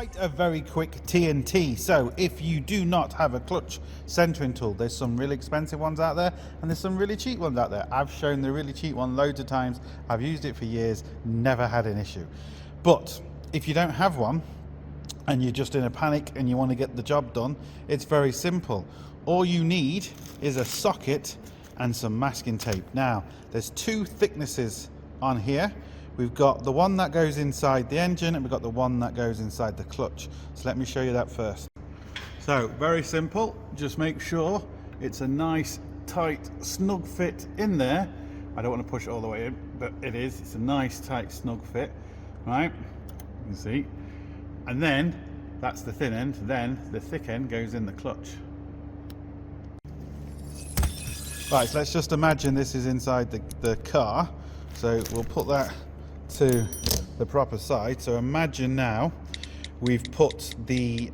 Right, a very quick TNT. So if you do not have a clutch centering tool, there's some really expensive ones out there and there's some really cheap ones out there. I've shown the really cheap one loads of times. I've used it for years, never had an issue. But if you don't have one and you're just in a panic and you want to get the job done, it's very simple. All you need is a socket and some masking tape. Now, there's two thicknesses on here. We've got the one that goes inside the engine and we've got the one that goes inside the clutch. So let me show you that first. So very simple, just make sure it's a nice tight snug fit in there. I don't want to push it all the way in, but it is. It's a nice tight snug fit, right? You can see. And then that's the thin end, then the thick end goes in the clutch. Right, so let's just imagine this is inside the car. So we'll put that to the proper side. So imagine now we've put the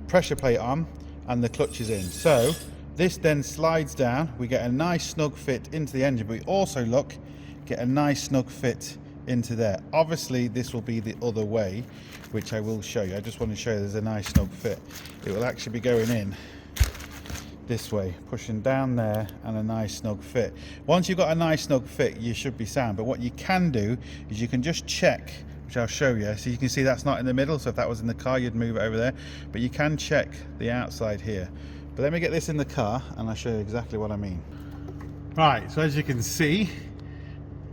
pressure plate on and the clutch is in. So this then slides down. We get a nice snug fit into the engine, but we also get a nice snug fit into there. Obviously this will be the other way, which I will show you. I just want to show you there's a nice snug fit. It will actually be going in this way, pushing down there, and a nice snug fit. Once you've got a nice snug fit, you should be sound. But what you can do is you can just check, which I'll show you. So you can see that's not in the middle, so if that was in the car you'd move it over there, but you can check the outside here. But let me get this in the car and I'll show you exactly what I mean. Right, so as you can see,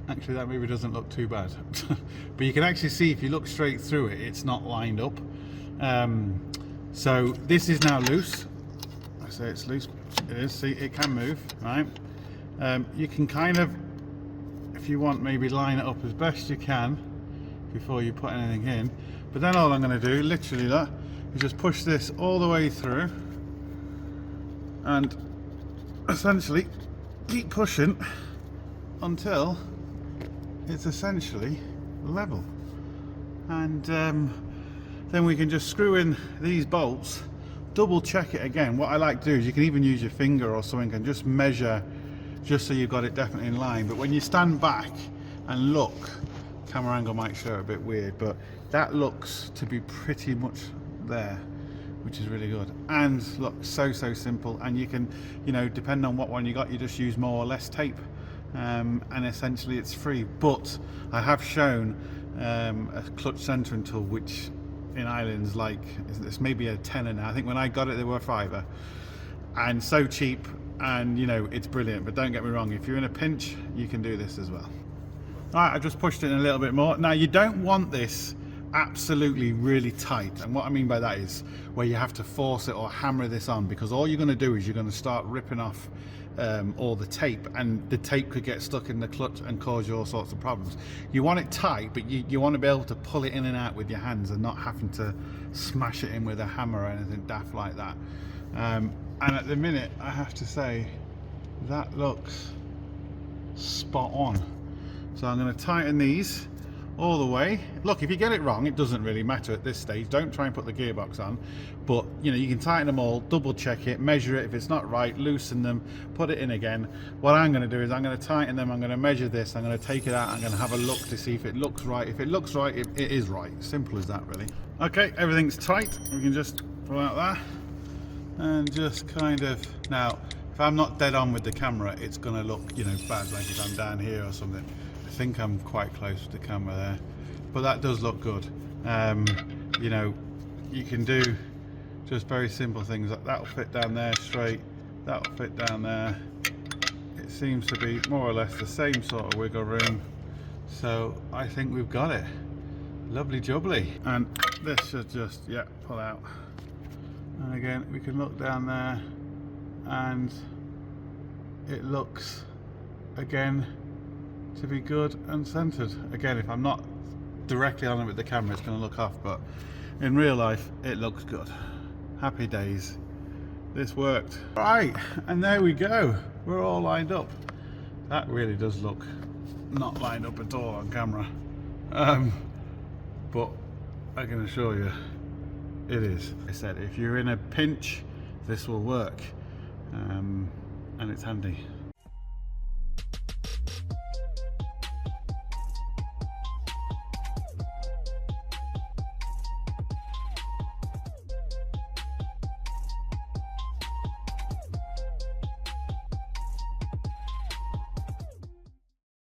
actually that maybe doesn't look too bad, but you can actually see if you look straight through it, it's not lined up. So this is now loose. So it's loose, it is, see, it can move, right? You can kind of, if you want, maybe line it up as best you can before you put anything in. But then all I'm going to do, literally that, is just push this all the way through and essentially keep pushing until it's essentially level. And then we can just screw in these bolts. Double check it again. What I like to do is you can even use your finger or something and just measure, just so you've got it definitely in line. But when you stand back and look, camera angle might show a bit weird, but that looks to be pretty much there, which is really good. And look, so simple. And you can, you know, depending on what one you got, you just use more or less tape, and essentially it's free. But I have shown a clutch centering tool, which in Ireland's like, it's maybe a tenner now. I think when I got it they were a fiver, and so cheap, and you know, it's brilliant. But don't get me wrong, if you're in a pinch you can do this as well. Alright, I just pushed it in a little bit more. Now you don't want this absolutely really tight, and what I mean by that is where you have to force it or hammer this on, because all you're going to do is you're going to start ripping off all the tape, and the tape could get stuck in the clutch and cause you all sorts of problems. You want it tight, but you want to be able to pull it in and out with your hands and not having to smash it in with a hammer or anything daft like that. And at the minute I have to say that looks spot on. So I'm going to tighten these all the way. Look, if you get it wrong, it doesn't really matter at this stage. Don't try and put the gearbox on, but you know, you can tighten them all, double check it, measure it. If it's not right, loosen them, put it in again. What I'm going to do is I'm going to tighten them, I'm going to measure this, I'm going to take it out, I'm going to have a look to see if it looks right. If it looks right, it is right. Simple as that, really. Okay, everything's tight. We can just pull out that and just kind of, now if I'm not dead on with the camera, it's going to look, you know, bad, like if I'm down here or something. I think I'm quite close to the camera there, but that does look good. You know, you can do just very simple things. That'll fit down there straight, that'll fit down there. It seems to be more or less the same sort of wiggle room, so I think we've got it. Lovely jubbly. And this should just, yeah, pull out. And again, we can look down there and it looks again to be good and centered. Again, if I'm not directly on it with the camera, it's going to look off, but in real life it looks good. Happy days, this worked. Right, and there we go, we're all lined up. That really does look not lined up at all on camera, but I can assure you it is. I said, if you're in a pinch, this will work, and it's handy.